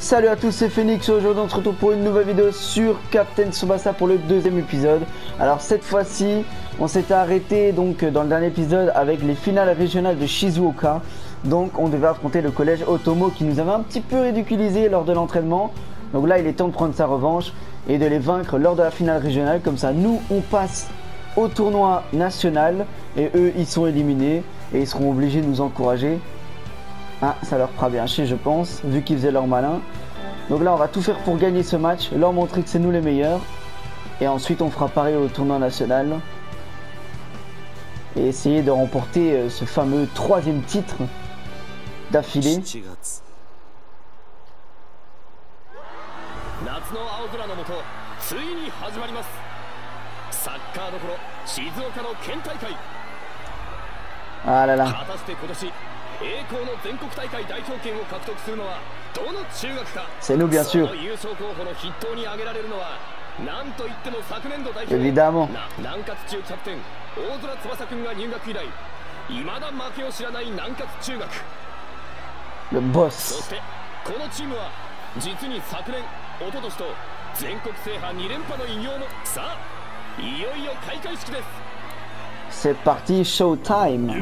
Salut à tous, c'est Phoenix. Aujourd'hui on se retrouve pour une nouvelle vidéo sur Captain Tsubasa pour le deuxième épisode. Alors cette fois-ci on s'était arrêté donc dans le dernier épisode avec les finales régionales de Shizuoka. Donc on devait affronter le collège Otomo qui nous avait un petit peu ridiculisé lors de l'entraînement. Donc là il est temps de prendre sa revanche et de les vaincre lors de la finale régionale. Comme ça nous on passe au tournoi national et eux ils sont éliminés et ils seront obligés de nous encourager. Ah, ça leur fera bien chier je pense, vu qu'ils faisaient leur malin. Donc là on va tout faire pour gagner ce match, leur montrer que c'est nous les meilleurs. Et ensuite on fera pareil au tournoi national. Et essayer de remporter ce fameux troisième titre d'affilée. Ah là là. C'est nous bien sûr. Évidemment. Le boss. C'est parti, showtime.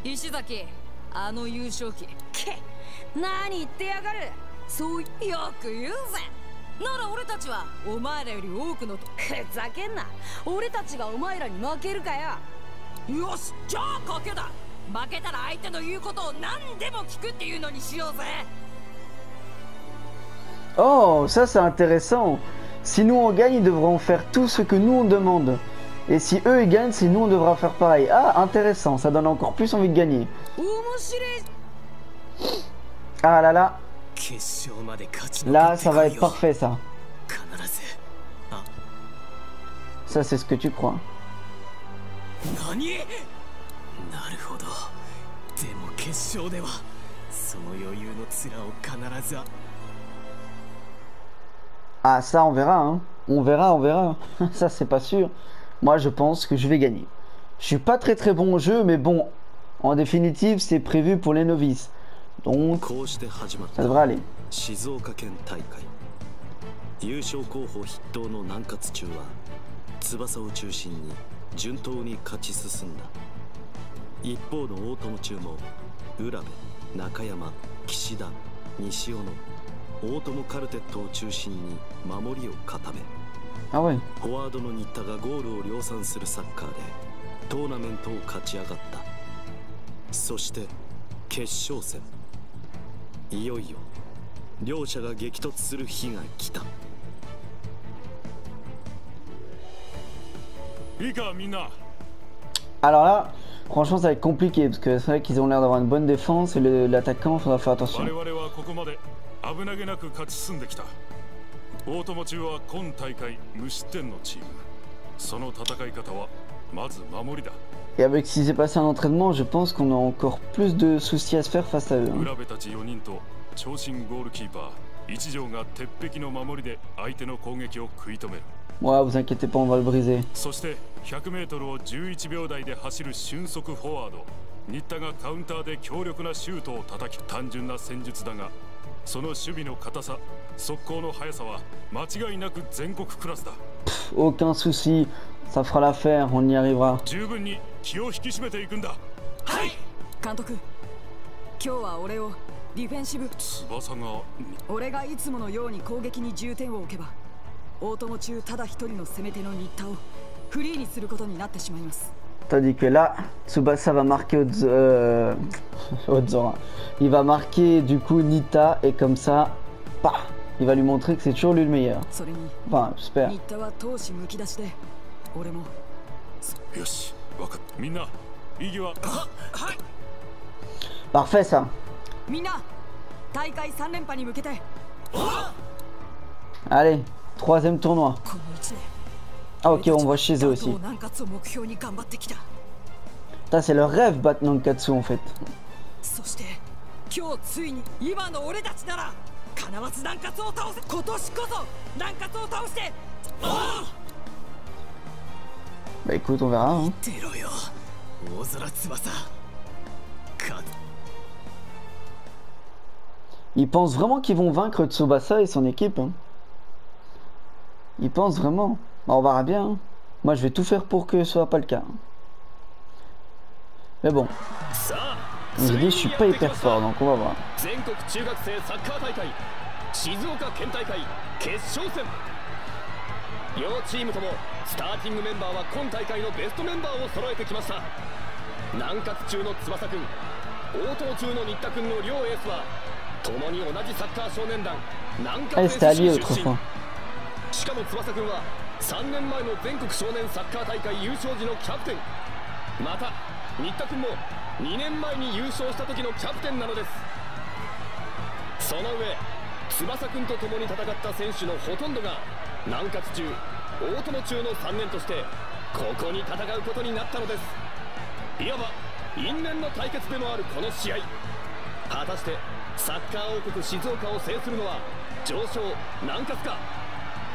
Ishizaki, あの優勝旗。け、何言ってやがる。そうよく言うぜ。なら俺たちはお前らより多くのと。ふざけんな。俺たちがお前らに負けるかよ。よし、じゃあ賭けだ。負けたら相手の言うことを何でも聞くっていうのにしようぜ。Oh, ça c'est intéressant. Si nous on gagne, ils devront faire tout ce que nous on demande. Et si eux ils gagnent, c'est nous on devra faire pareil. Ah, intéressant, ça donne encore plus envie de gagner. Ah là là. Là, ça va être parfait ça. Ça c'est ce que tu crois. Ah ça on verra hein. On verra. Ça c'est pas sûr. Moi je pense que je vais gagner. Je suis pas très bon au jeu mais bon, en définitive c'est prévu pour les novices. Donc ça devrait aller. 大友カルテットを中心に守りを固め、フォワードの新田がゴールを量産するサッカーでトーナメントを勝ち上がった。そして決勝戦、いよいよ両者が激突する日が来た。いいかみんな。Alors là, franchement ça va être compliqué parce que c'est vrai qu'ils ont l'air d'avoir une bonne défense et l'attaquant faudra faire attention. 危なげなく勝ち進んできた。大友中は今大会無失点のチーム。その戦い方はまず守りだ。Et avec ce qui s'est passé en entraînement, je pense qu'on a encore plus de soucis à se faire face à eux. 浦部たち4人と長身ゴールキーパー一条が鉄壁の守りで相手の攻撃を食い止める。Ouais, vous inquiétez pas, on va le briser. そして100メートルを11秒台で走る俊足フォワード。新田がカウンターで強力なシュートを叩き、単純な戦術だが。その守備の硬さ、速攻の速さは間違いなく全国クラスだ。Aucun souci, ça fera l'affaire, on y arrivera. 十分に気を引き締めていくんだ。はい。監督、今日は俺をディフェンシブ。翼が。俺がいつものように攻撃に重点を置けば、大友中ただ一人の攻め手の新田をフリーにすることになってしまいます。Tandis que là, Tsubasa va marquer Ozora. Il va marquer du coup Nita et comme ça, bah, il va lui montrer que c'est toujours lui le meilleur. Enfin, j'espère. Parfait ça. Allez, troisième tournoi. Ah ok, on voit chez eux aussi. Ça c'est leur rêve battre Nankatsu en fait. 今の俺たちなら必ず南葛を倒せ。今年こそ南葛を倒して Bah écoute, on verra. Hein. Ils pensent vraiment qu'ils vont vaincre Tsubasa et son équipe. Hein. Ils pensent vraiment. Bah, on verra bien. Hein. Moi, je vais tout faire pour que ce soit pas le cas. Mais bon. Je dis, je suis pas hyper fort, donc on va voir. Ah, c'était allié autrefois. 3年前の全国少年サッカー大会優勝時のキャプテン、また新田君も2年前に優勝した時のキャプテンなのです。その上翼君と共に戦った選手のほとんどが南葛中大友中の3年としてここに戦うことになったのです。いわば因縁の対決でもあるこの試合、果たしてサッカー王国静岡を制するのは常勝南葛か、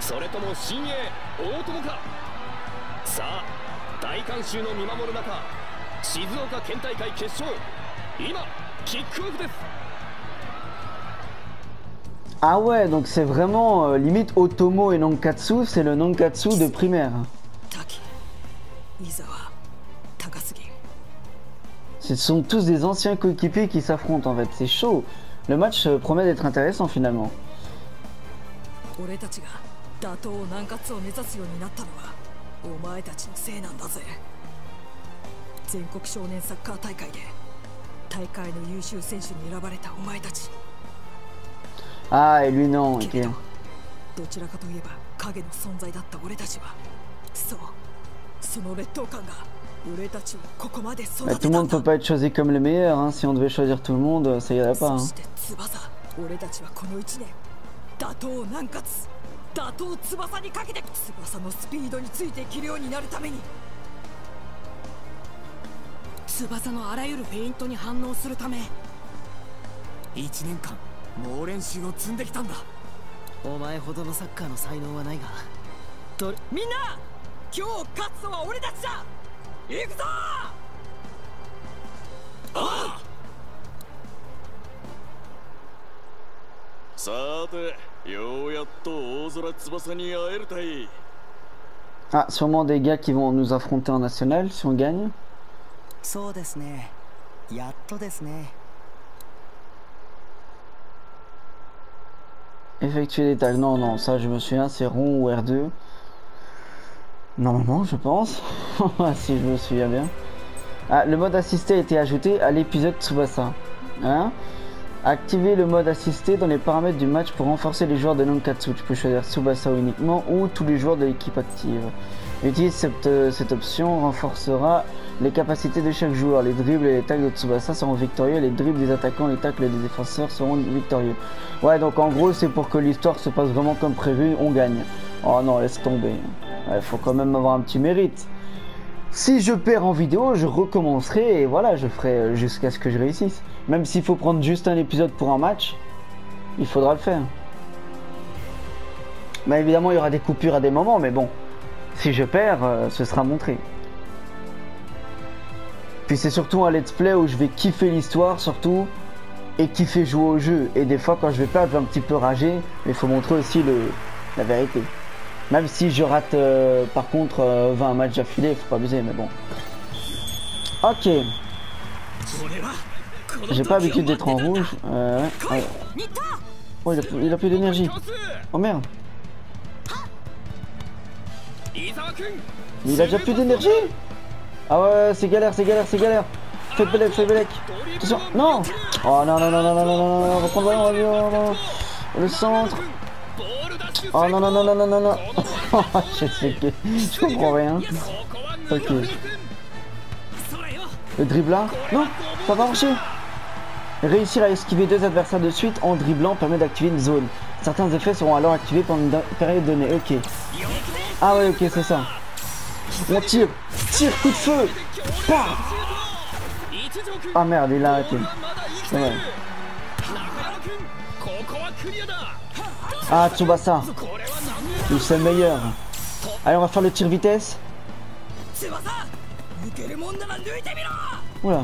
それとも新鋭大友か。さあ大観衆の見守る中、静岡県大会決勝、今キックオフです。Ah ouais, donc c'est vraiment limite Otomo et Nankatsu, c'est le Nankatsu de primaire. Ce sont tous des anciens coéquipiers qui s'affrontent en fait, c'est chaud. Le match promet d'être intéressant finalement. 打倒南葛を目指すようになったのはお前たちのせいなんだぜ。全国少年サッカー大会で大会の優秀選手に選ばれたお前たち。ああ、lui non, ok. どちらかといえば影の存在だった俺たちは、そう、その劣等感が俺たちをここまで育てたんだ。Tout le monde peut pas être choisi comme le meilleur, hein. Si on devait choisir tout le monde, ça irait pas. そして翼、俺たちはこの1年打倒南葛、打倒翼にかけて、翼のスピードについていけるようになるために、翼のあらゆるフェイントに反応するため1年間猛練習を積んできたんだ。お前ほどのサッカーの才能はないが、みんな今日勝つのは俺たちだ。行くぞ。ああ、さてAh, sûrement des gars qui vont nous affronter en national si on gagne. Effectuer des tags. Non, non, ça je me souviens, c'est rond ou R2. Normalement, je pense. Si je me souviens bien. Ah, le mode assisté a été ajouté à l'épisode Tsubasa. Hein? Activer le mode assisté dans les paramètres du match pour renforcer les joueurs de Nankatsu. Tu peux choisir Tsubasa uniquement ou tous les joueurs de l'équipe active. Utilise cette option renforcera les capacités de chaque joueur. Les dribbles et les tacles de Tsubasa seront victorieux. Les dribbles des attaquants, les tacles des défenseurs seront victorieux. Ouais, donc en gros c'est pour que l'histoire se passe vraiment comme prévu, on gagne. Oh non, laisse tomber. Il faut quand même avoir un petit mérite. Si je perds en vidéo, je recommencerai et voilà, je ferai jusqu'à ce que je réussisse. Même s'il faut prendre juste un épisode pour un match, il faudra le faire. Mais évidemment, il y aura des coupures à des moments, mais bon, si je perds, ce sera montré. Puis c'est surtout un let's play où je vais kiffer l'histoire surtout et kiffer jouer au jeu. Et des fois, quand je vais perdre, je vais un petit peu rager, mais il faut montrer aussi la vérité. Même si je rate par contre 20 matchs d'affilée, faut pas abuser, mais bon. Ok. J'ai pas l'habitude d'être en rouge. Ouais. Oh, il a plus d'énergie. Oh merde. Il a déjà plus d'énergie. Ah ouais, c'est galère, c'est galère, c'est galère. Faites Belek, faites Belek. Attention, non. Oh non, non, non, non, non, non, non, non, reprendre le ballon, le centre. Oh non, non, non, non, non, non, non. Je comprends rien. Ok. Le dribble là. Non, ça va marcher. Réussir à esquiver deux adversaires de suite en dribblant permet d'activer une zone. Certains effets seront alors activés pendant une période donnée. Ok. Ah ouais, ok, c'est ça. On tire. Tire, coup de feu. Bah. Ah merde, il a arrêté. Ouais. Ah, Tsubasa. Ou c'est le meilleur. Allez, on va faire le tir vitesse. Oula.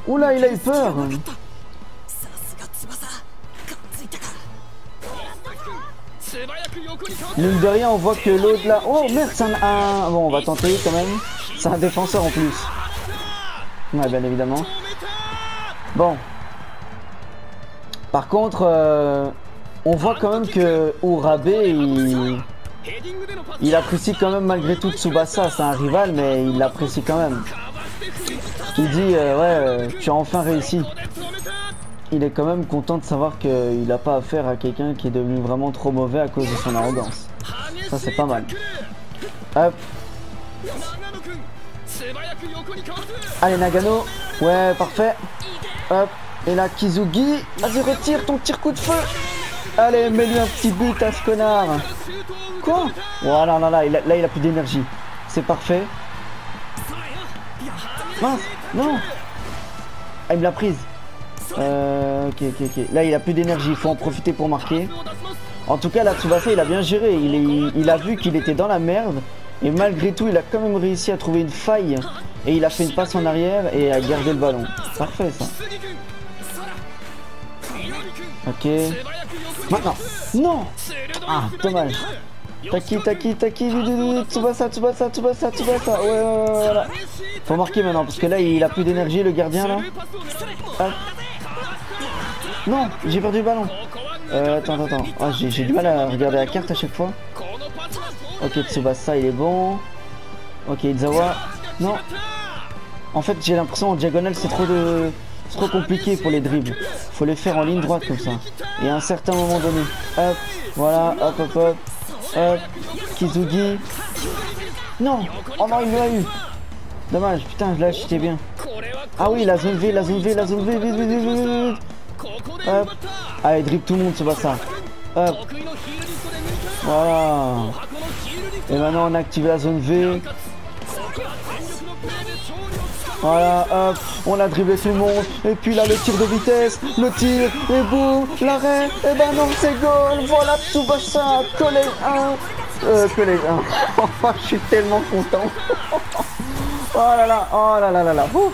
Oula, il a eu peur. Mine de rien, on voit que l'autre là... Oh merde, c'est un... Bon, on va tenter quand même. C'est un défenseur en plus. Ouais, bien évidemment. Bon. Par contre, on voit quand même que Urabe, il apprécie quand même malgré tout Tsubasa. C'est un rival, mais il l'apprécie quand même. Il dit, ouais, tu as enfin réussi. Il est quand même content de savoir qu'il n'a pas affaire à quelqu'un qui est devenu vraiment trop mauvais à cause de son arrogance. Ça, c'est pas mal. Hop. Allez, Nagano. Ouais, parfait. Hop. Et là, Kizugi. Vas-y, retire ton tir coup de feu. Allez, mets-lui un petit but à ce connard. Quoi? Voilà, là, il a plus d'énergie. C'est parfait. Mince, non. Ah, il me l'a prise. Ok. Là, il a plus d'énergie. Il faut en profiter pour marquer. En tout cas, là, Tsubasa, il a bien géré. Il a vu qu'il était dans la merde. Et malgré tout, il a quand même réussi à trouver une faille. Et il a fait une passe en arrière et a gardé le ballon. Parfait, ça. Ok. Maintenant. Non. Ah, dommage. Taki, Tsubasa. Ouais, voilà. Faut marquer maintenant, parce que là, il a plus d'énergie, le gardien, là. Hop. Non, j'ai perdu le ballon. Attends. Ah, j'ai du mal à regarder la carte à chaque fois. Ok, Tsubasa, il est bon. Ok, Izawa. Non. En fait, j'ai l'impression en diagonale, c'est trop compliqué pour les dribbles. Faut les faire en ligne droite comme ça. Et à un certain moment donné. Hop, voilà, hop. Hop, Kizugi. Non. Oh non, il l'a eu. Dommage, putain, là, j'étais bien. Ah oui, la zone V, vite. Hop. Allez, dribble tout le monde, Tsubasa. Hop. Voilà. Et maintenant, on active la zone V. Voilà, hop, on a dribblé tout le monde. Et puis là, le tir de vitesse, le tir, et boum, l'arrêt. Et ben non, c'est goal. Voilà, Tsubasa, collège 1. Collège 1. Enfin, je suis tellement content. Oh là là. Ouf.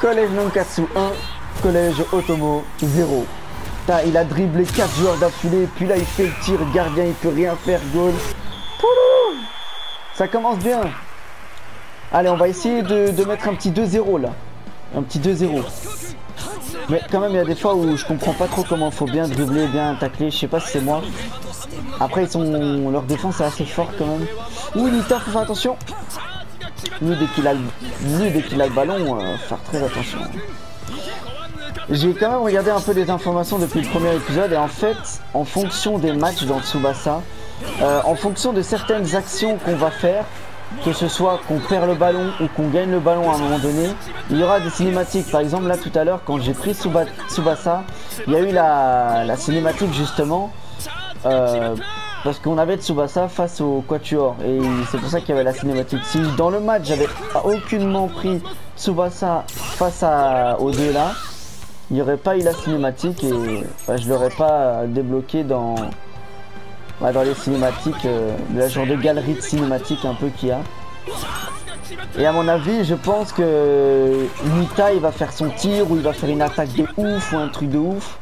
Collège Nankatsu 1, collège Otomo 0. Il a dribblé 4 joueurs d'affilée. Puis là, il fait le tir, gardien, il peut rien faire, goal. Ça commence bien. Allez, on va essayer de mettre un petit 2-0 là. Un petit 2-0. Mais quand même, il y a des fois où je comprends pas trop comment il faut bien dribbler, bien tacler. Je sais pas si c'est moi. Après, leur défense est assez forte quand même. Ouh, Nita, faut faire attention. Lui, dès qu'il a le ballon, faire très attention. J'ai quand même regardé un peu des informations depuis le premier épisode. Et en fait, en fonction des matchs dans Tsubasa, en fonction de certaines actions qu'on va faire, que ce soit qu'on perd le ballon ou qu'on gagne le ballon à un moment donné, il y aura des cinématiques. Par exemple, là tout à l'heure, quand j'ai pris Tsubasa, il y a eu la cinématique justement parce qu'on avait Tsubasa face au Quatuor et c'est pour ça qu'il y avait la cinématique. Si dans le match j'avais aucunement pris Tsubasa face aux deux là, il n'y aurait pas eu la cinématique et je l'aurais pas débloqué dans les cinématiques, le genre de galerie de cinématiques un peu qu'il y a. Et à mon avis, je pense que Nita il va faire son tir ou il va faire une attaque de ouf ou un truc de ouf.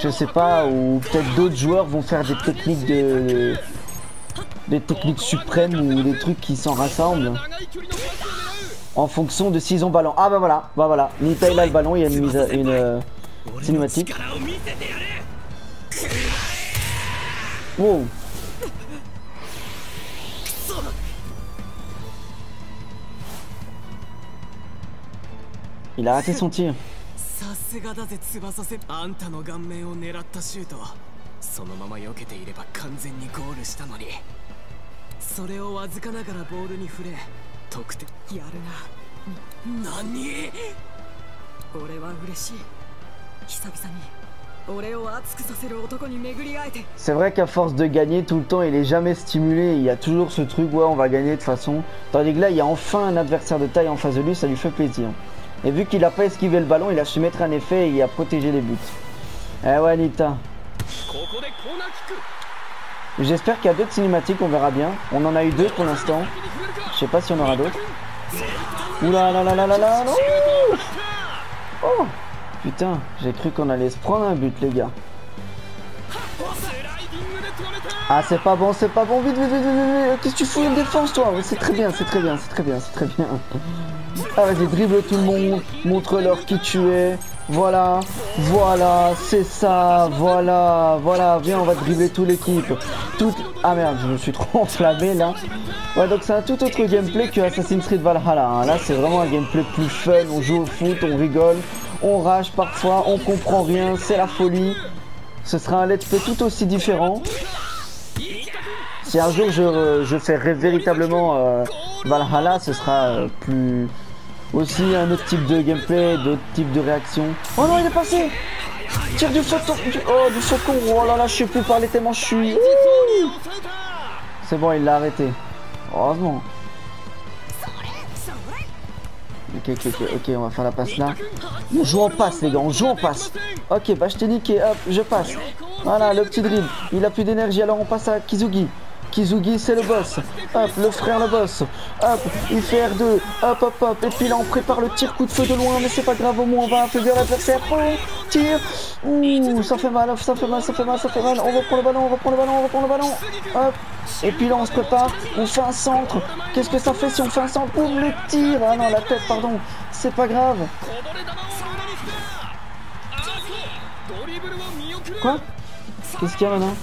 Je sais pas, ou peut-être d'autres joueurs vont faire des techniques des techniques suprêmes ou des trucs qui s'en rassemblent. En fonction de s'ils ont ballon. Ah bah voilà. Nita il a le ballon, il y a une cinématique. Wow. Il a raté son tir. C'est vrai qu'à force de gagner tout le temps, il est jamais stimulé. Il y a toujours ce truc, ouais, on va gagner de toute façon. Tandis que là, il y a enfin un adversaire de taille en face de lui, ça lui fait plaisir. Et vu qu'il a pas esquivé le ballon, il a su mettre un effet et il a protégé les buts. Eh ouais, Nita. J'espère qu'il y a d'autres cinématiques, on verra bien. On en a eu 2 pour l'instant. Je sais pas si on aura d'autres. Oula là là là là là, non. Oh putain, j'ai cru qu'on allait se prendre un but, les gars. Ah, c'est pas bon, vite, vite, vite, vite. Qu'est-ce que tu fous une défense, toi? C'est très bien, c'est très bien, c'est très bien, c'est très bien. Ah, vas-y, dribble tout le monde, montre-leur qui tu es. Voilà, voilà, c'est ça, voilà, voilà, viens, on va dribbler toute l'équipe. Ah merde, je me suis trop enflammé là. Ouais, donc c'est un tout autre gameplay que Assassin's Creed Valhalla. Hein. Là, c'est vraiment un gameplay plus fun, on joue au foot, on rigole, on rage parfois, on comprend rien, c'est la folie. Ce sera un let's play tout aussi différent. Si un jour je fais véritablement Valhalla, ce sera plus... Aussi un autre type de gameplay, d'autres types de réactions. Oh non, il est passé. Tire du faucon. Oh, du faucon. Oh là là, je sais plus parler tellement je suis... C'est bon, il l'a arrêté. Heureusement. Ok, on va faire la passe là. On joue en passe, les gars, on joue en passe. Ok, bah je t'ai niqué, hop, je passe. Voilà, le petit dribble. Il a plus d'énergie, alors on passe à Kizugi. Kizugi, c'est le boss. Hop, le frère le boss. Hop, il fait R2. Hop, hop, hop. Et puis là, on prépare le tir coup de feu de loin. Mais c'est pas grave, au moins, on va affaiblir l'adversaire. Oh, tire. Ouh, ça fait mal, ça fait mal, ça fait mal, ça fait mal. On reprend le ballon, on reprend le ballon, on reprend le ballon. Hop. Et puis là, on se prépare. On fait un centre. Qu'est-ce que ça fait si on fait un centre? Boum, le tir. Ah non, la tête, pardon. C'est pas grave. Quoi? Qu'est-ce qu'il y a maintenant?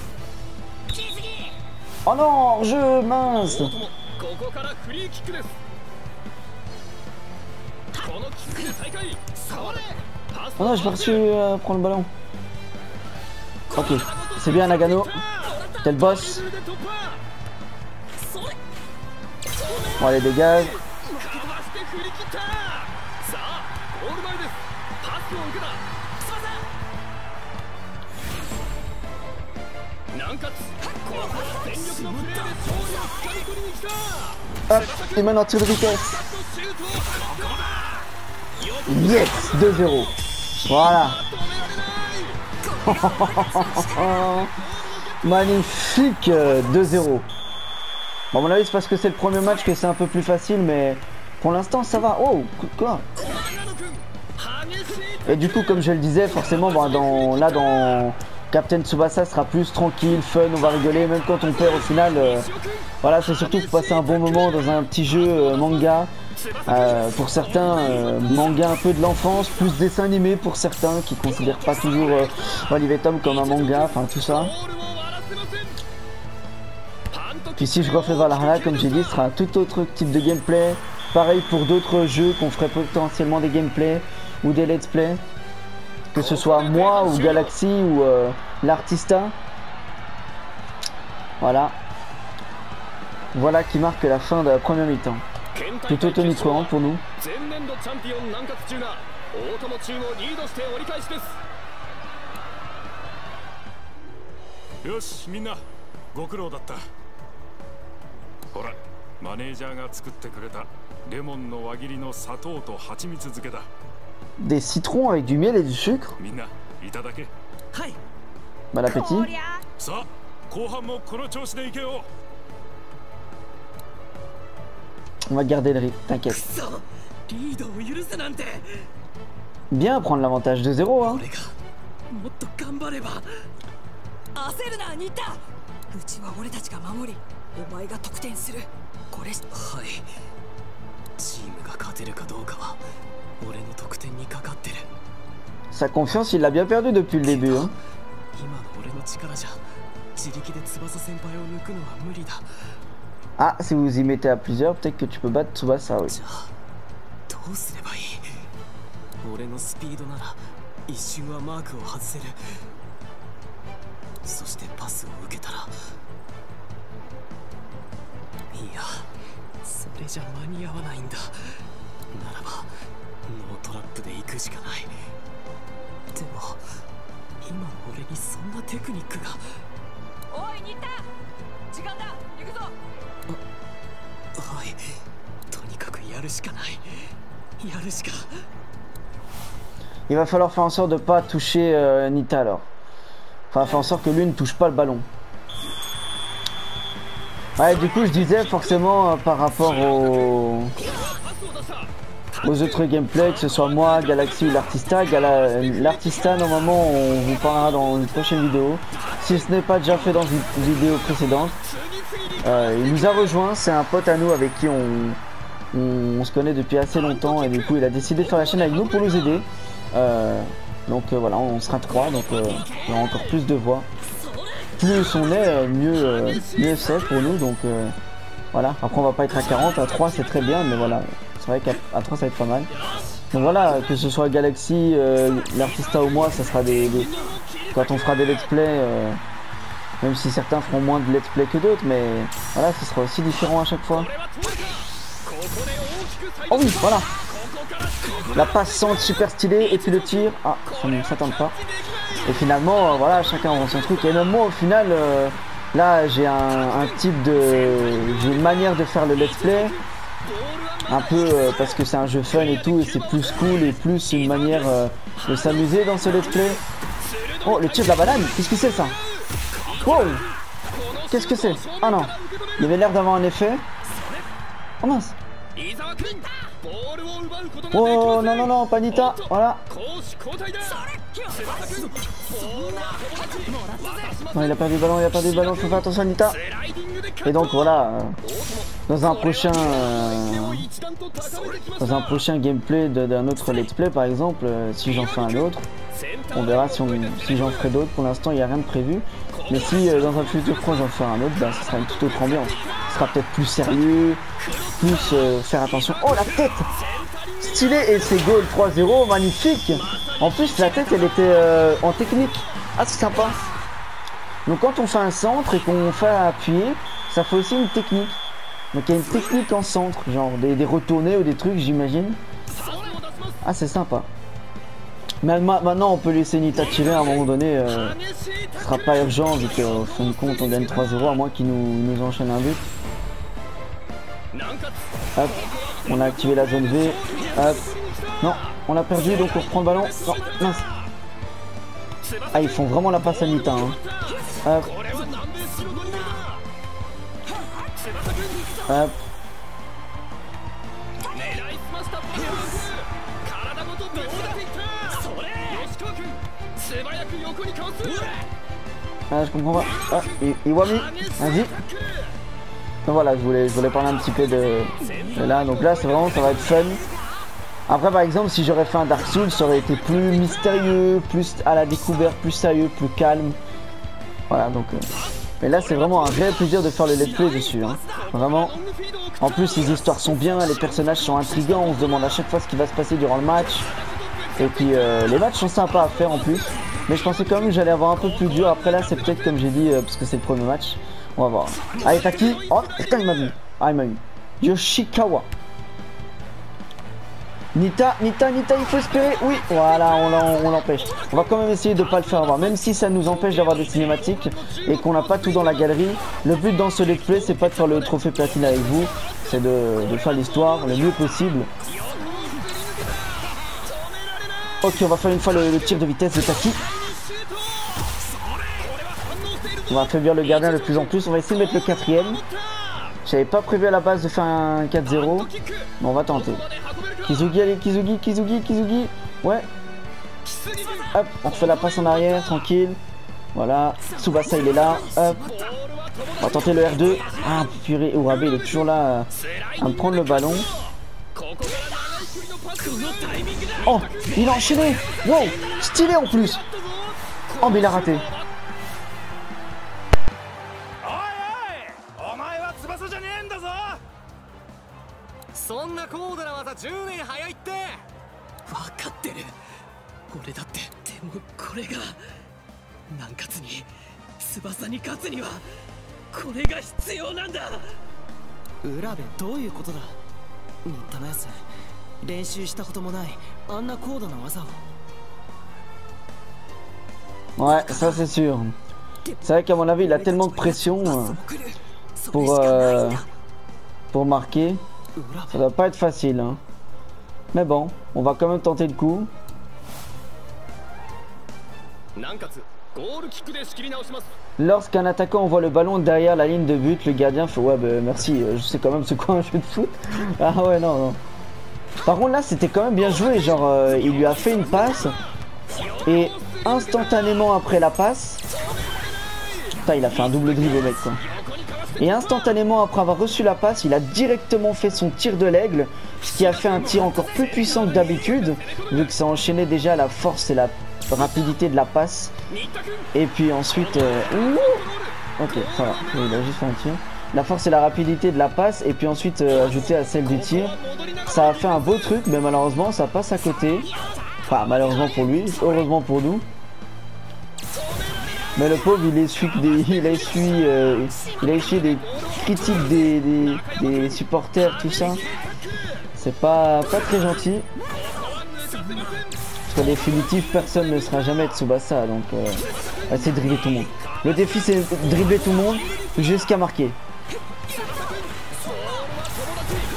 Oh non, je mince. Oh non, j'ai pas reçu prendre le ballon. Ok, c'est bien Nagano. T'es le boss. Bon allez, dégage. Hop, et maintenant tir de vitesse. Yes, 2-0. Voilà. Magnifique, 2-0. Bon, à mon avis, c'est parce que c'est le premier match que c'est un peu plus facile, mais pour l'instant, ça va. Oh, quoi? Et du coup, comme je le disais, forcément, bah, dans Captain Tsubasa sera plus tranquille, fun, on va rigoler, même quand on perd au final. Voilà, c'est surtout pour passer un bon moment dans un petit jeu manga. Pour certains, manga un peu de l'enfance, plus dessin animé pour certains qui considèrent pas toujours Olive Tom comme un manga, enfin tout ça. Puis si je refais Valhalla, comme j'ai dit, ce sera un tout autre type de gameplay. Pareil pour d'autres jeux qu'on ferait potentiellement des gameplays ou des let's play. Que ce soit moi ou Galaxy ou l'artista. Voilà. Voilà qui marque la fin de la première mi-temps. Plutôt tonitruant pour nous. Des citrons avec du miel et du sucre. Bon appétit. On va garder le rythme, t'inquiète. Bien prendre l'avantage de 0 hein. Sa confiance, il l'a bien perdu depuis le début hein. Ah, si vous y mettez à plusieurs, peut-être que tu peux battre Tsubasa, oui. 今俺にそんなテクニックが。おいニタ、時間だ、行くぞ。はい、とにかくやるしかない。やるしか。Il va falloir faire en sorte de pas toucher Nita alors. Enfin, faire en sorte que lui ne touche pas le ballon. Ouais, du coup, je disais forcément par rapport aux autres gameplays, que ce soit moi, Galaxy ou l'Artista. L'Artista, normalement, on vous parlera dans une prochaine vidéo. Si ce n'est pas déjà fait dans une vidéo précédente. Il nous a rejoint, c'est un pote à nous avec qui on se connaît depuis assez longtemps. Et du coup, il a décidé de faire la chaîne avec nous pour nous aider. Donc voilà, on sera 3, donc il y aura encore plus de voix. Plus on est, mieux c'est pour nous, donc voilà. Après on va pas être à 40, à 3 c'est très bien, mais voilà, c'est vrai qu'à 3 ça va être pas mal. Donc voilà, que ce soit Galaxy, l'Artista ou moi, ça sera quand on fera des let's play, même si certains feront moins de let's play que d'autres, mais voilà, ce sera aussi différent à chaque fois. Oh oui, voilà. La passe centre super stylée et puis le tir, ah ça ne s'attend pas. Et finalement voilà, chacun rend son truc. Et même moi au final là j'ai j'ai une manière de faire le let's play un peu parce que c'est un jeu fun et tout, et c'est plus cool et plus une manière de s'amuser dans ce let's play. Oh, le tir de la banane, qu'est-ce que c'est ça? Wow, qu'est-ce que c'est? Ah non, il avait l'air d'avoir un effet. Oh mince. Oh non non non, pas Nita, voilà. Non, il a perdu le ballon, il faut faire attention à Nita. Et donc voilà, dans un prochain gameplay d'un autre let's play par exemple, si j'en fais un autre, on verra si j'en ferai d'autres. Pour l'instant il n'y a rien de prévu, mais si dans un futur proche j'en ferai un autre, bah, ce sera une toute autre ambiance. Ce sera peut-être plus sérieux, plus faire attention. Oh la tête stylé, et c'est goal 3-0, magnifique. En plus la tête elle était en technique. Ah c'est sympa. Donc quand on fait un centre et qu'on fait appuyer, ça fait aussi une technique. Donc il y a une technique en centre, genre des retournés ou des trucs j'imagine. Ah c'est sympa. Mais maintenant on peut laisser Nita tirer à un moment donné. Ce sera pas urgent vu qu'au fin de compte on gagne 3-0 à moins qu'il nous enchaîne un but. Hop, on a activé la zone V. Hop. Non, on l'a perdu donc on reprend le ballon. Non, mince. Ah ils font vraiment la passe à Nita hein. Hop. Hop. Ah je comprends pas. Ah, Iwami, vas-y. Donc voilà, je voulais parler un petit peu de là. Donc là c'est vraiment, ça va être fun. Après par exemple si j'aurais fait un Dark Souls, ça aurait été plus mystérieux, plus à la découverte, plus sérieux, plus calme. Voilà donc mais là c'est vraiment un réel plaisir de faire le let's play dessus hein. Vraiment. En plus les histoires sont bien, les personnages sont intrigants, on se demande à chaque fois ce qui va se passer durant le match. Et puis les matchs sont sympas à faire en plus. Mais je pensais quand même que j'allais avoir un peu plus dur. Après là c'est peut-être comme j'ai dit parce que c'est le premier match. On va voir. Allez Taki. Oh putain il m'a vu. Ah il m'a vu. Yoshikawa. Nita, il faut espérer. Oui, voilà, on l'empêche. On va quand même essayer de ne pas le faire avoir. Même si ça nous empêche d'avoir des cinématiques et qu'on n'a pas tout dans la galerie. Le but dans ce let's play, c'est pas de faire le trophée platine avec vous. C'est de faire l'histoire le mieux possible. Ok, on va faire une fois le tir de vitesse de Taki. On va affaiblir le gardien de plus en plus. On va essayer de mettre le 4ème. J'avais pas prévu à la base de faire un 4-0. Mais on va tenter. Kizugi, allez, Kizugi. Ouais. Hop, on refait la passe en arrière, tranquille. Voilà. Tsubasa, il est là. Hop. On va tenter le R2. Ah, purée. Urabe, il est toujours là à me prendre le ballon. Oh, il a enchaîné. Wow, stylé en plus. Oh, mais il a raté. Ouais, ça c'est sûr. C'est vrai qu'à mon avis, il a tellement de pression pour marquer. Ça doit pas être facile. Hein. Mais bon, on va quand même tenter le coup. Lorsqu'un attaquant envoie le ballon derrière la ligne de but, le gardien fait ouais bah merci, je sais quand même c'est quoi un jeu de foot. Ah ouais non non. Par contre là c'était quand même bien joué, genre il lui a fait une passe et instantanément après la passe, putain il a fait un double dribble au mec quoi. Et instantanément après avoir reçu la passe, il a directement fait son tir de l'aigle, ce qui a fait un tir encore plus puissant que d'habitude, vu que ça enchaînait déjà la force et la rapidité de la passe. Et puis ensuite ok ça va, il a juste fait un tir. La force et la rapidité de la passe et puis ensuite ajouté à celle du tir, ça a fait un beau truc, mais malheureusement ça passe à côté. Enfin malheureusement pour lui, heureusement pour nous. Mais le pauvre il essuie des critiques des supporters, tout ça. C'est pas très gentil. Parce qu'en définitive, personne ne sera jamais Tsubasa, donc c'est de dribbler tout le monde. Le défi c'est de dribbler tout le monde jusqu'à marquer.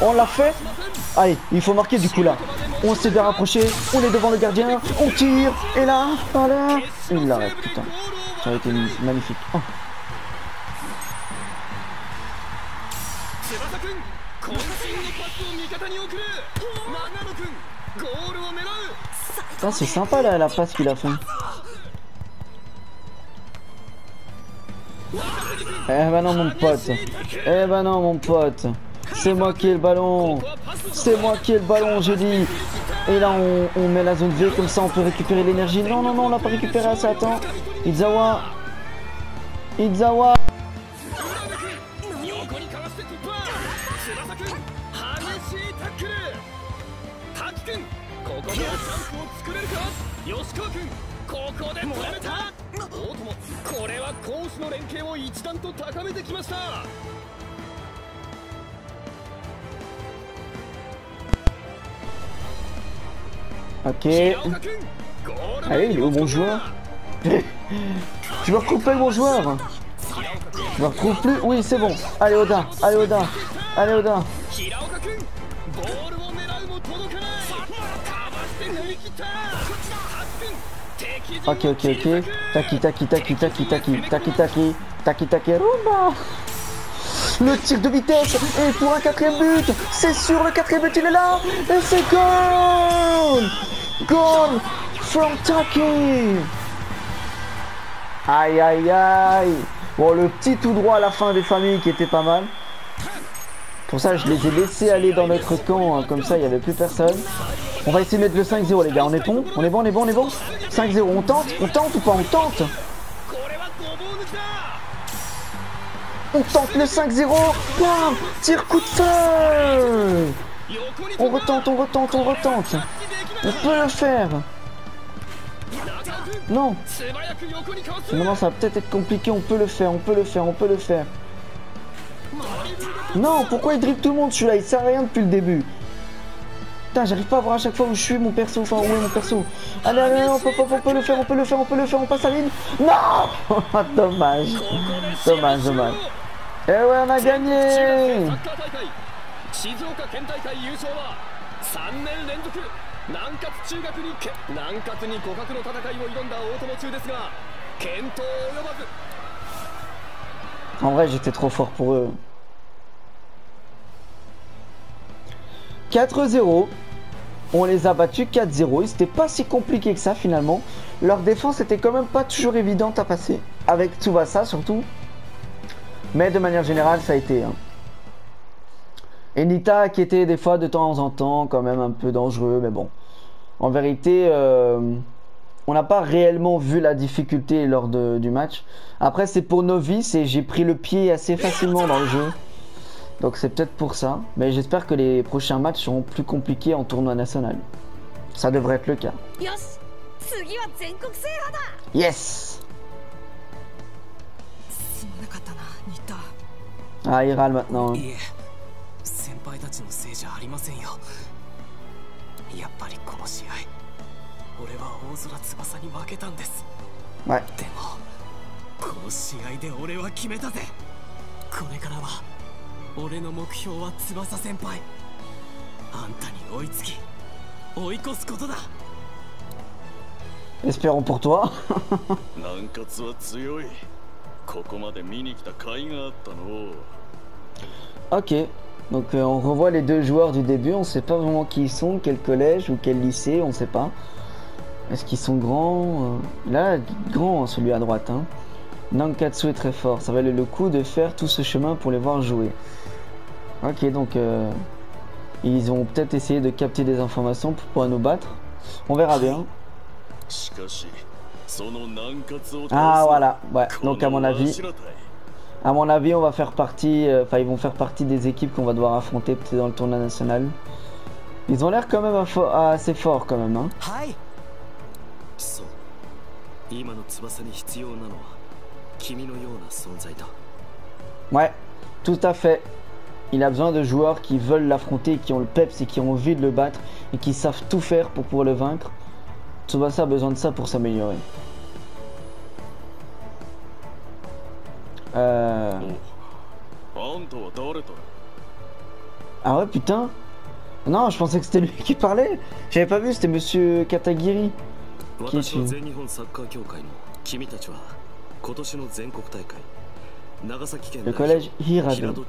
On l'a fait. Allez, il faut marquer du coup là. On s'est bien rapproché, on est devant le gardien, on tire, et là, voilà. Il l'arrête, putain. Ça aurait été magnifique. Oh. Ah, c'est sympa là, la passe qu'il a fait. Eh ben non mon pote. Eh ben non mon pote. C'est moi qui ai le ballon. C'est moi qui ai le ballon, j'ai dit. Et là on met la zone V, comme ça on peut récupérer l'énergie. Non non non, on l'a pas récupéré assez, attends. Izawa. Izawa. Ok. Allez, il est où mon joueur? Je me retrouve pas mon joueur. Je me retrouve plus. Oui, c'est bon. Allez Oda, allez Oda, allez Oda. Ok, ok, ok. Taki, taki, taki, taki, taki, taki, taki, taki, taki, rumba. Le tir de vitesse et pour un 4e but. C'est sûr, le 4e but, il est là. Et c'est goal. Goal from Taki. Aïe, aïe, aïe. Bon, le petit tout droit à la fin des familles qui était pas mal. Pour ça, je les ai laissés aller dans notre camp. Hein, comme ça, il n'y avait plus personne. On va essayer de mettre le 5-0, les gars. On est bon? On est bon, on est bon, on est bon? 5-0, on tente? On tente ou pas? On tente? On tente le 5-0. Bam! Tire coup de feu. On retente, on retente, on retente. On peut le faire. Non. Finalement, ça va peut-être être compliqué. On peut le faire, on peut le faire, on peut le faire. Non, pourquoi il dribble tout le monde celui-là? Il sert à rien depuis le début. Putain, j'arrive pas à voir à chaque fois où je suis mon perso. Enfin, où est mon perso? Allez, allez, on peut le faire, on peut le faire, on peut le faire. On passe la ligne. Non. Dommage. Dommage, dommage. Et ouais, on a gagné. En vrai, j'étais trop fort pour eux. 4-0. On les a battus 4-0. C'était pas si compliqué que ça finalement. Leur défense était quand même pas toujours évidente à passer. Avec Tsubasa surtout. Mais de manière générale, ça a été. Hein. Et Nita qui était des fois de temps en temps quand même un peu dangereux. Mais bon. En vérité, on n'a pas réellement vu la difficulté lors du match. Après, c'est pour novice et j'ai pris le pied assez facilement dans le jeu. Donc c'est peut-être pour ça. Mais j'espère que les prochains matchs seront plus compliqués en tournoi national. Ça devrait être le cas. Yes. Ah, il râle maintenant. Hein. Ouais. でもこの試合で俺は決めたぜ。これからは俺の目標は翼先輩。あんたに追いつき追い越すことだ。 Espérons pour toi. 南葛は強い。ここまで見に来た甲斐があったの。 Ok, donc on revoit les deux joueurs du début, on sait pas vraiment qui ils sont, quel collège ou quel lycée, on sait pas. Est-ce qu'ils sont grands? Là, grand celui à droite. Hein. Nankatsu est très fort, ça valait le coup de faire tout ce chemin pour les voir jouer. Ok, donc ils ont peut-être essayé de capter des informations pour pouvoir nous battre. On verra bien. Ah voilà, ouais, donc à mon avis, on va faire partie, enfin ils vont faire partie des équipes qu'on va devoir affronter peut-être dans le tournoi national. Ils ont l'air quand même assez forts quand même, hein. Ouais, tout à fait. Il a besoin de joueurs qui veulent l'affronter, qui ont le peps et qui ont envie de le battre et qui savent tout faire pour pouvoir le vaincre. Tsubasa a besoin de ça pour s'améliorer. Ah ouais, putain. Non, je pensais que c'était lui qui parlait. J'avais pas vu, c'était monsieur Katagiri. Qui est-tu? Le collège Hirado.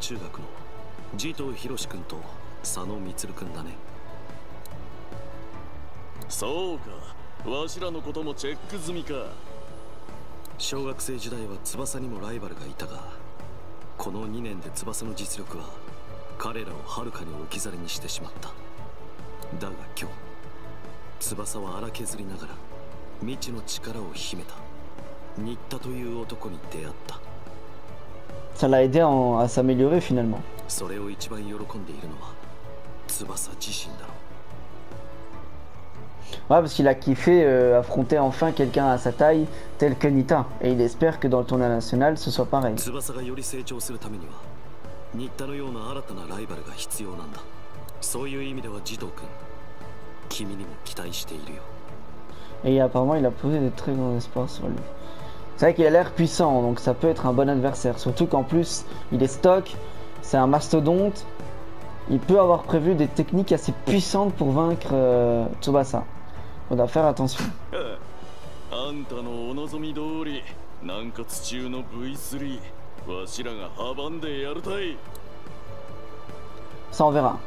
Ça l'a aidé à s'améliorer finalement. Ouais, parce qu'il a kiffé affronter enfin quelqu'un à sa taille tel que Nita. Et il espère que dans le tournoi national ce soit pareil. Et apparemment il a posé de très grands espoirs sur lui. C'est vrai qu'il a l'air puissant, donc ça peut être un bon adversaire. Surtout qu'en plus il est stock, c'est un mastodonte. Il peut avoir prévu des techniques assez puissantes pour vaincre Tsubasa. On doit faire attention. Ça on verra.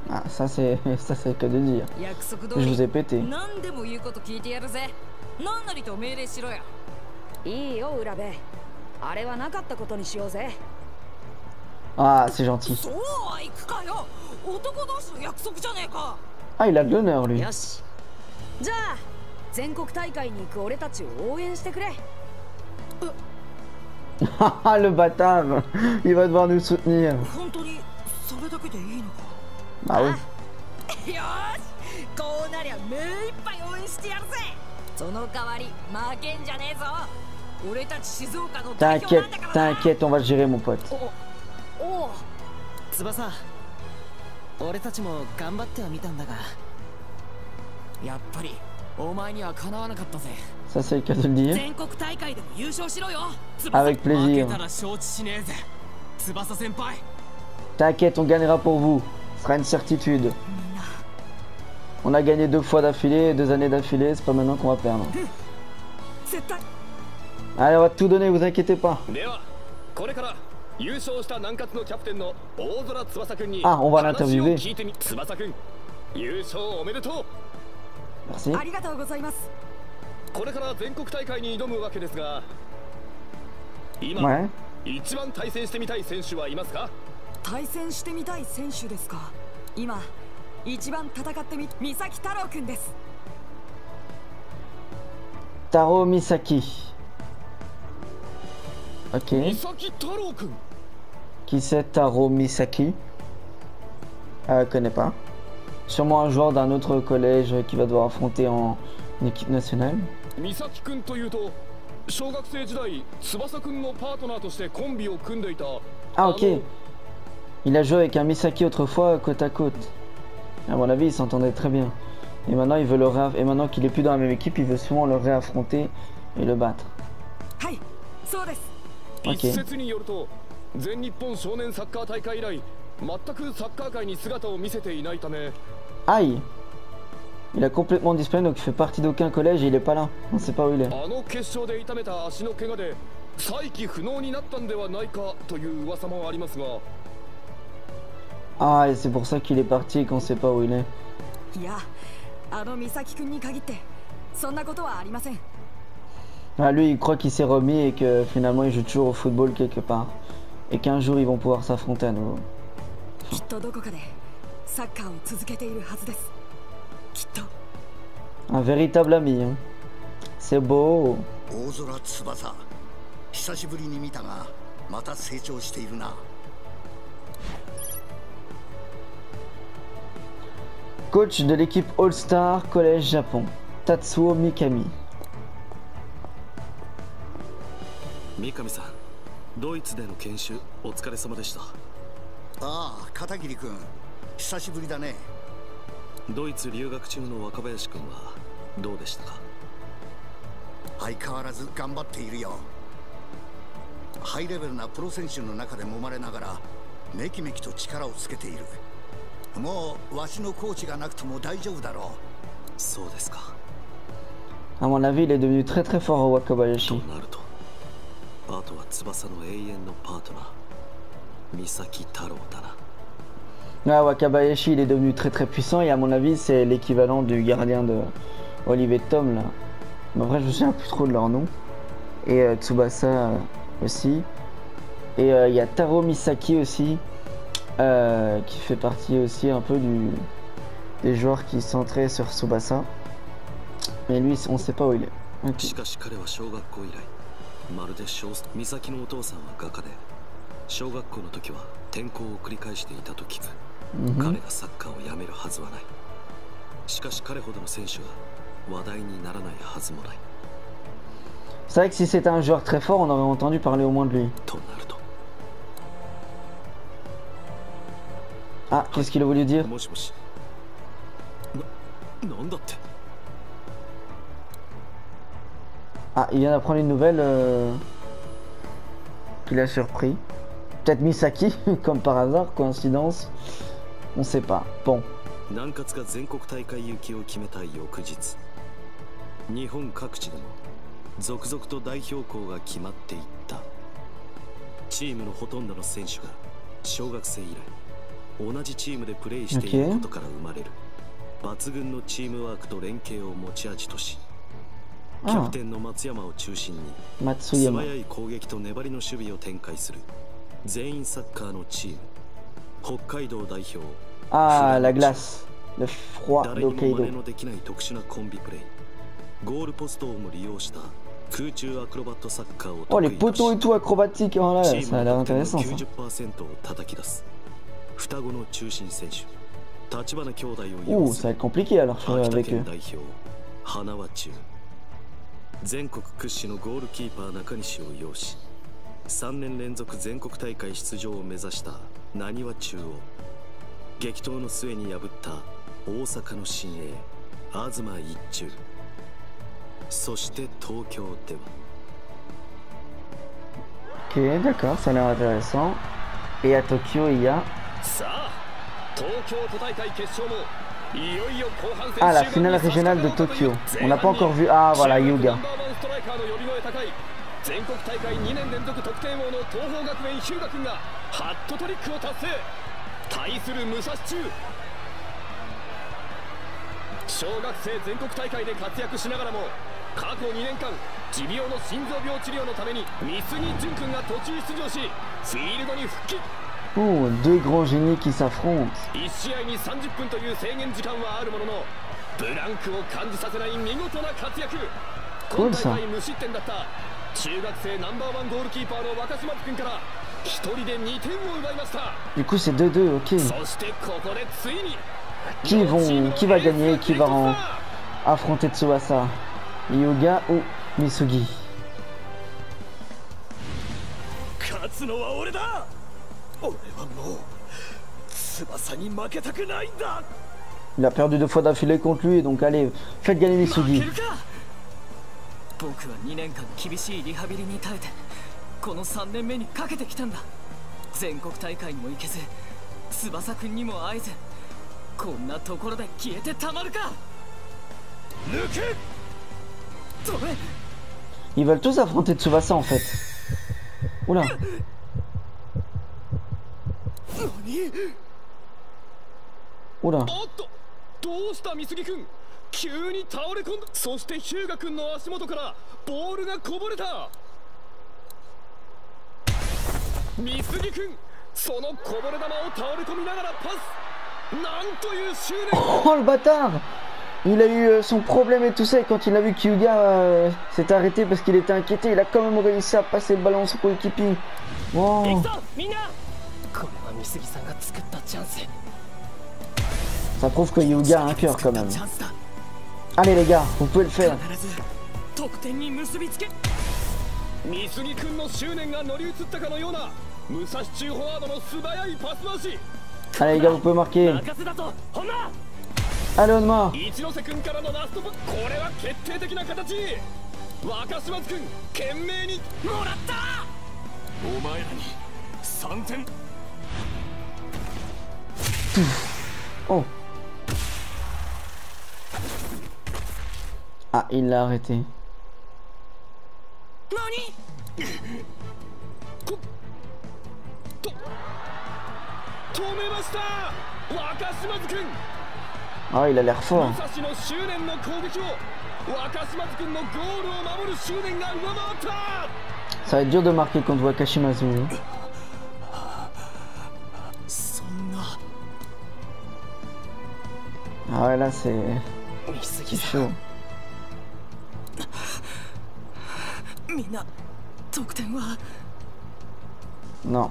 Ah, ça c'est que de dire. Je vous ai pété. Ah, c'est gentil. Ah, il a de l'honneur lui. Ah, le bâtard. Il va devoir nous soutenir. Bah oui. T'inquiète, t'inquiète, on va le gérer mon pote. Ça c'est le cas de le dire. Avec plaisir. T'inquiète, on gagnera pour vous. Ce sera une certitude. On a gagné 2 fois d'affilée, 2 années d'affilée, c'est pas maintenant qu'on va perdre. Allez, on va tout donner, vous inquiétez pas. Ah, on va l'interviewer. Merci. Ouais. 一番戦ってみ三崎太郎くんです。 Taro Misaki. Ok. Qui c'est Taro Misaki? Connais pas. Sûrement un joueur d'un autre collège qui va devoir affronter en équipe nationale. Ah ok. Il a joué avec un Misaki autrefois côte à côte. À mon avis, ils s'entendaient très bien. Et maintenant, il veut et maintenant qu'il est plus dans la même équipe, il veut souvent le réaffronter et le battre. Ok. Aïe. Il a complètement disparu, donc il fait partie d'aucun collège et il est pas là. On sait pas où il est. Ah, et c'est pour ça qu'il est parti et qu'on sait pas où il est. Ah, lui, il croit qu'il s'est remis et que finalement il joue toujours au football quelque part. Et qu'un jour ils vont pouvoir s'affronter à nouveau. Un véritable ami, hein. C'est beau. Coach de l'équipe All-Star Collège Japon, Tatsuo Mikami. Mikami-san, ドイツでの研修お疲れ様でした。ああ、片桐君、久しぶりだね。ドイツ留学中の若林君はどうでしたか？相変わらず頑張っているよ。ハイレベルなプロ選手の中で揉まれながらめきめきと力をつけている。もうわしのコーチがなくても大丈夫だろう。そうですか。À mon avis, il est devenu très très fort au Wakabayashi. となると、あとは翼の永遠のパートナー、三崎太郎だな。Ah, Wakabayashi, il est devenu très très puissant et à mon avis, c'est l'équivalent du gardien de Olivier Tom là. Mais après, je me souviens plus trop de leur nom. Et Tsubasa aussi. Et il y a Taro Misaki aussi, qui fait partie aussi un peu des joueurs qui sont centrés sur Tsubasa. Mais lui, on sait pas où il est. Okay. しかし彼は小学校以来、まるで美咲のお父さんは画家で、小学校の時は転校を繰り返していたと聞く。彼がサッカーをやめるはずはない。しかし彼ほどの選手が話題にならないはずもない。C'est vrai que si c'était un joueur très fort, on aurait entendu parler au moins de lui. となると。Ah, qu'est-ce qu'il a voulu dire? もしもし。なんだって。Ah, il vient d'apprendre une nouvelle qui l'a surpris. Peut-être Misaki, comme par hasard, coïncidence. On sait pas. Bon. 南葛が全国大会行きを決めた翌日、日本各地でも続々と代表校が決まっていった。チームのほとんどの選手が小学生以来同じチームでプレーしていることから生まれる抜群のチームワークと連携を持ち味とし、キャプテンの松山を中心に素早い攻撃と粘りの守備を展開する全員サッカーのチーム、北海道代表。Ah, la glace, le froid d'Hokkaido. 誰にも真似のできない特殊なコンビプレー、ゴールポストをも利用した空中アクロバットサッカーを得意とし、 les poteaux et tout acrobatique, oh là, ça a l'air intéressant ça. 90% を叩き出す双子の中心選手、橘兄弟を擁する。ça va être compliqué alors avec eux. 代表花輪中、全国屈指のゴールキーパー中西を擁し、3年連続全国大会出場を目指したなにわ中央、激闘の末に破った大阪の新鋭東一中、そして東京では。 Ok, d'accord, ça a l'air intéressant. Et à Tokyo, il y a... Ah, la finale régionale de Tokyo. On n'a pas encore vu... Ah, voilà, Yuga. 全国大会2年連続得点王の東邦学園日向君がハットトリックを達成。対する武蔵中、小学生全国大会で活躍しながらも過去2年間持病の心臓病治療のために三杉淳君が途中出場しフィールドに復帰。 Oh, deux grands génies qui s'affrontent. 1試合に30分という制限時間はあるもののブランクを感じさせない見事な活躍。今大会無失点だった中学生ナンバーワンゴールキーパーの若島君から一人で2点を奪いました。 Du coup, c'est 2-2, ok. そしてここでついに Qui va gagner, qui va affronter Tsubasa, Yuga ou Misugi? 勝つのは俺だ。俺はもう翼に負けたくないんだ。Il a perdu 2 fois d'affilée contre lui, donc allez, faites gagner Misugi. 僕は2年間厳しいリハビリに耐えてこの3年目にかけてきたんだ。全国大会にも行けず翼くんにも会えずこんなところで消えてたまるか。抜け。止め。 Ils veulent tous affronter Tsubasa en fait. Oula. 何。 Oula. おっと、どうした美杉君。急に倒れ込んだ。そして日向君の足元からボールがこぼれた。美杉君、そのこぼれ球を倒れ込みながらパス。なんという執念。 Oh le bâtard! Il a eu son problème et tout ça, et quand il a vu qu'Hyuga s'est arrêté parce qu'il était inquiété, il a quand même réussi à passer le ballon à son coéquipier. Wow. Ça prouve que Hyuga a un cœur quand même. Allez les gars, vous pouvez le faire. Allez les gars, vous pouvez marquer. Allez Onma. 一ノ瀬君からのラストこれは決定的な形。若島津君懸命にもらった。お前らに3点。Oh. Ah, il l'a arrêté. 止めました。若島津君。 Ah, il a l'air fort. Ça va être dur de marquer contre Wakashimazu. Ah ouais, là c'est chaud. Non.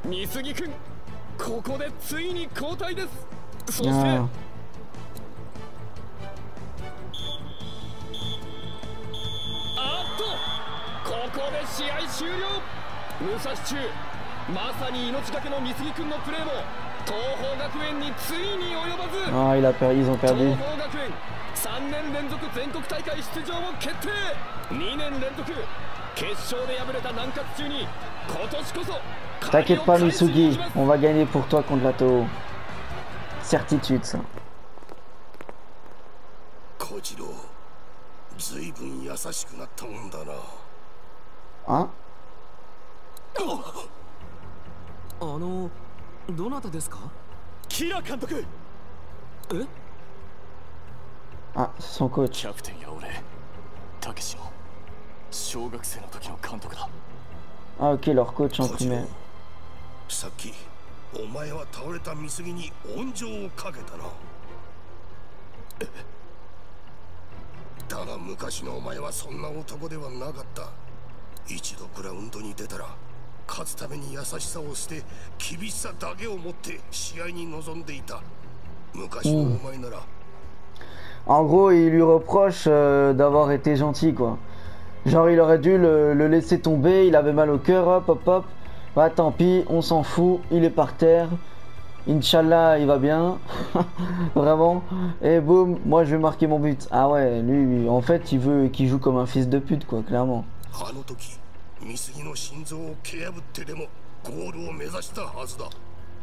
美杉君、ここでついに交代です。そして、あっと、ここで試合終了。武蔵中、まさに命がけの美杉君のプレーも東邦学園についに及ばず。Ah, ils ont perdu. 東邦学園、3年連続全国大会出場を決定。2年連続決勝で敗れた南葛中に今年こそ。 T'inquiète pas Misugi, on va gagner pour toi contre la Toho. Certitude ça. Hein? どなたですか？キラ監督。え？ Ah, c'est son coach. キャプテンや俺、たけしの小学生の時の監督だ。 Ah ok, leur coach en primaire. さっきお前は倒れた美杉に恩情をかけたな。だが昔のお前はそんな男ではなかった。一度グラウンドに出たら勝つために優しさを捨て厳しさだけを持って試合に臨んでいた。昔のお前なら。En gros, il lui reproche d'avoir été gentil quoi. Genre il aurait dû le laisser tomber, il avait mal au cœur, hop hop hop. Bah tant pis, on s'en fout, il est par terre. Inch'Allah, il va bien. Vraiment. Et boum, moi je vais marquer mon but. Ah ouais, lui, en fait, il veut qu'il joue comme un fils de pute, quoi, clairement.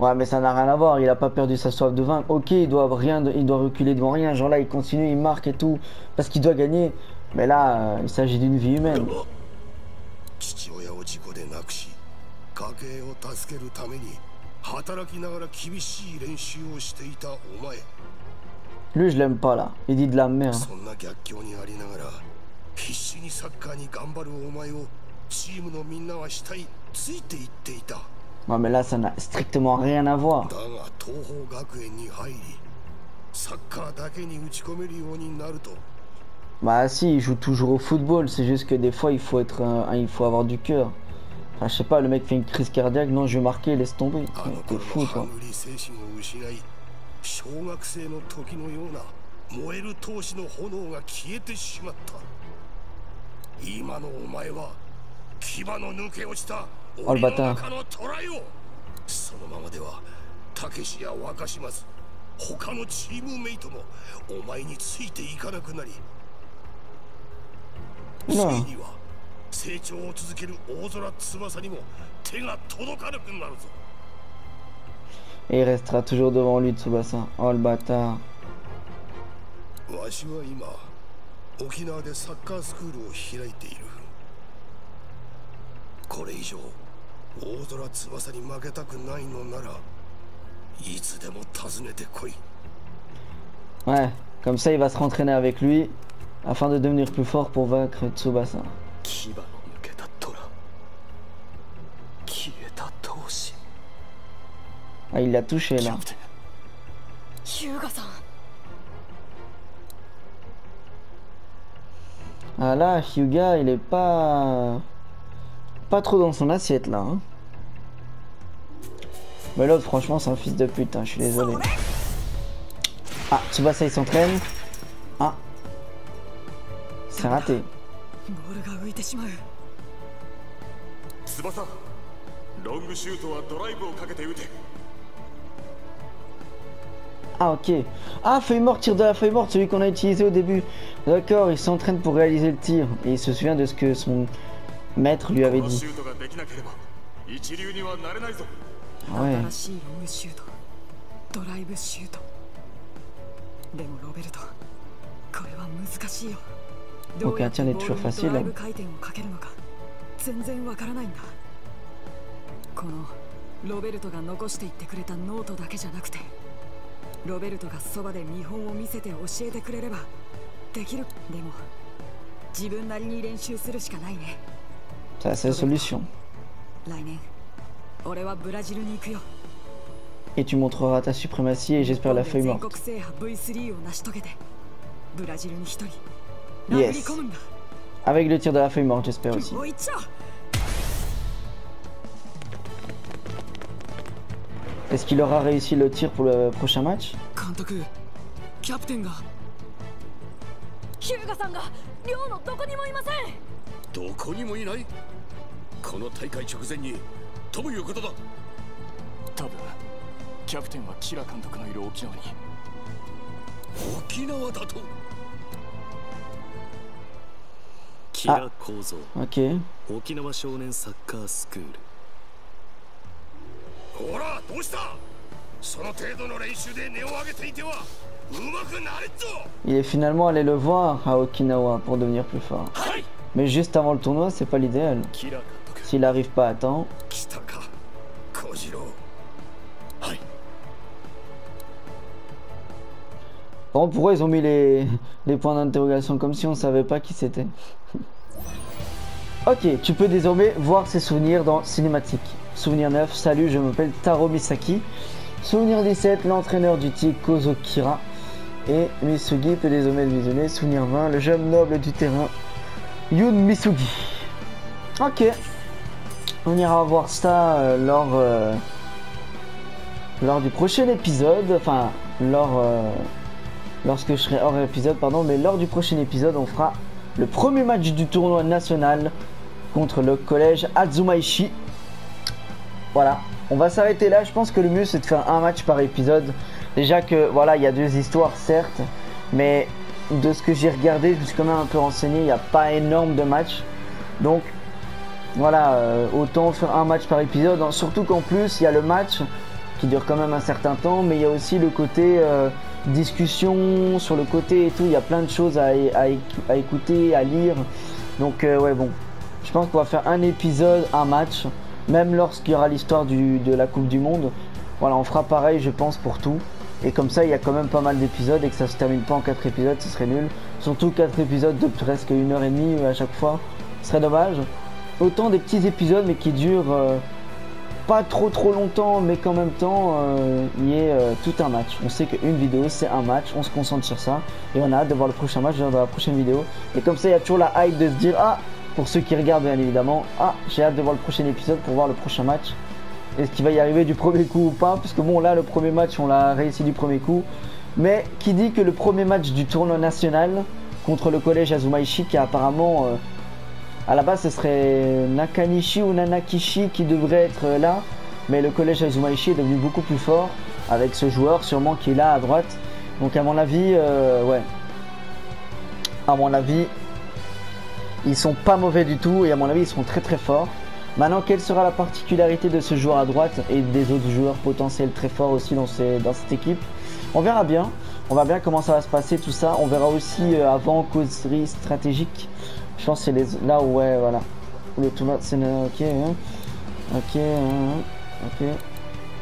Ouais, mais ça n'a rien à voir, il a pas perdu sa soif de vaincre. Ok, il doit reculer devant rien. Genre là, il continue, il marque et tout, parce qu'il doit gagner. Mais là, il s'agit d'une vie humaine. Lui, je l'aime pas là, il dit de la merde. Ouais, mais là, ça n'a strictement rien à voir. Bah si, il joue toujours au football, c'est juste que des fois, il faut avoir du cœur. Enfin, je sais pas, le mec fait une crise cardiaque, non, je vais marquer, laisse tomber. T'es fou, toi. Oh le bâtard. そのままではたけしや若島津他のチームメイトもお前についていかなくなりついには成長を続ける大空翼にも手が届かなくなるぞ。 Et il restera toujours devant lui, Tsubasa. Oh le bâtard. わしは今沖縄でサッカースクールを開いている。これ以上大空翼に負けたくないのならいつでも訪ねてこい。 Ouais, comme ça il va se rentraîner avec lui afin de devenir plus fort pour vaincre Tsubasa. 牙の抜けた虎消えた闘志 Ah, il l'a touché là. ヒュウガさん Ah là, Hyuga, il est pas trop dans son assiette là. Hein. Mais l'autre, franchement, c'est un fils de pute. Hein, je suis désolé. Ah, Tsubasa, il s'entraîne. Ah, c'est raté. ボールが浮いてしまう。翼、ロングシュートはドライブをかけて打て。 Ah ok. Ah, feuille morte, tir de la feuille morte, celui qu'on a utilisé au début. D'accord, il s'entraîne pour réaliser le tir. Et il se souvient de ce que son maître lui avait dit. Ah ouais. 新しいロングシュート、ドライブシュート。でもロベルト、これは難しいよ。どうやってボールにドライブ回転をかけるのか全然わからないんだ。このロベルトが残していってくれたノートだけじゃなくて。 ロベルトがそばで見本を見せて教えてくれればできる。でも自分なりに練習するしかないね。C'est la seule solution. 来年俺はブラジルに行くよ。 Et tu montreras ta suprématie et j'espère la feuille morte. 全国制覇 V3 を成し遂げてブラジルに一人 Yes. Avec le tir de la feuille morte, j'espère aussi. Est-ce qu'il aura réussi le tir pour le prochain match? 監督、キャプテンが。ヒュウガさんが寮のどこにもいません。どこにもいない。この大会直前にということだ。多分キャプテンはキラ監督のいる沖縄に。沖縄だと。キラ構造。Ok. 沖縄少年サッカースクール。 ほらどうした。その程度の練習で値を上げていてはうまくなれっぞ。 Il est finalement allé le voir à Okinawa pour devenir plus fort. Mais juste avant le tournoi, c'est pas l'idéal. S'il n'arrive pas à temps. Bon, pourquoi ils ont mis les points d'interrogation comme si on savait pas qui c'était? Ok, tu peux désormais voir ses souvenirs dans Cinématique. Souvenir 9, salut, je m'appelle Taro Misaki. Souvenir 17, l'entraîneur du TIC Kozo Kira. Et Misugi peut désormais visionner. Souvenir 20, le jeune noble du terrain Yun Misugi. Ok, on ira voir ça lors du prochain épisode. Enfin, lorsque je serai hors épisode, pardon. Mais lors du prochain épisode, on fera le premier match du tournoi national contre le collège Azumaishi. Voilà, on va s'arrêter là. Je pense que le mieux c'est de faire un match par épisode. Déjà que voilà, il y a deux histoires certes, mais de ce que j'ai regardé, je me suis quand même un peu renseigné. Il n'y a pas énorme de matchs, donc voilà, autant faire un match par épisode. Surtout qu'en plus il y a le match qui dure quand même un certain temps, mais il y a aussi le côté discussion sur le côté et tout. Il y a plein de choses à écouter, à lire. Donc ouais, bon, je pense qu'on va faire un épisode, un match. Même lorsqu'il y aura l'histoire de la Coupe du Monde, voilà, on fera pareil, je pense, pour tout. Et comme ça, il y a quand même pas mal d'épisodes et que ça se termine pas en 4 épisodes, ce serait nul. Surtout 4 épisodes de presque 1h30 à chaque fois, ce serait dommage. Autant des petits épisodes, mais qui durent pas trop longtemps, mais qu'en même temps, il y ait tout un match. On sait qu'une vidéo, c'est un match, on se concentre sur ça. Et on a hâte de voir le prochain match dans la prochaine vidéo. Et comme ça, il y a toujours la hype de se dire, ah, pour ceux qui regardent bien évidemment, ah, j'ai hâte de voir le prochain épisode pour voir le prochain match. Est-ce qu'il va y arriver du premier coup ou pas? Parce que bon, là, le premier match, on l'a réussi du premier coup. Mais qui dit que le premier match du tournoi national contre le collège Azumaishi, qui a apparemment À la base, ce serait Nakanishi ou Nanakishi qui devrait être là. Mais le collège Azumaishi est devenu beaucoup plus fort avec ce joueur sûrement qui est là à droite. Donc à mon avis, ouais. À mon avis, ils sont pas mauvais du tout et à mon avis, ils seront très très forts. Maintenant, quelle sera la particularité de ce joueur à droite et des autres joueurs potentiels très forts aussi dans cette équipe? On verra bien. On verra bien comment ça va se passer tout ça. On verra aussi avant causerie stratégique. Je pense que c'est là où, ouais, voilà. Le tournoi, c'est ok, hein. Ok, ok.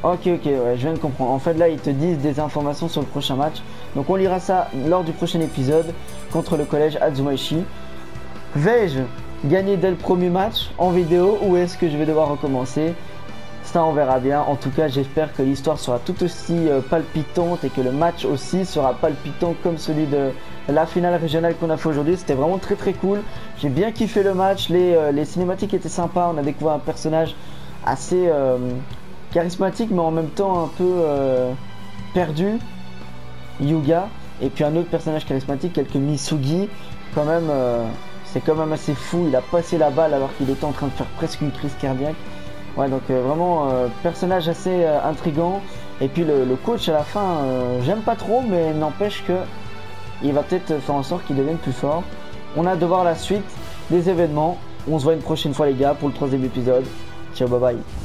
Ok, ouais, je viens de comprendre. En fait, là, ils te disent des informations sur le prochain match. Donc, on lira ça lors du prochain épisode contre le collège Azumaishi. Vais-je gagner dès le premier match en vidéo ou est-ce que je vais devoir recommencer? Ça, on verra bien. En tout cas, j'espère que l'histoire sera tout aussi palpitante et que le match aussi sera palpitant comme celui de la finale régionale qu'on a fait aujourd'hui. C'était vraiment très très cool. J'ai bien kiffé le match. Les cinématiques étaient sympas. On a découvert un personnage assez charismatique mais en même temps un peu perdu, Yuga, et puis un autre personnage charismatique, quelques Misugi, quand même c'est quand même assez fou. Il a passé la balle alors qu'il était en train de faire presque une crise cardiaque. Ouais, donc vraiment personnage assez intriguant. Et puis le coach à la fin, j'aime pas trop, mais n'empêche que il va peut-être faire en sorte qu'il devienne plus fort. On a hâte de voir la suite des événements. On se voit une prochaine fois les gars pour le 3e épisode. Ciao, bye bye.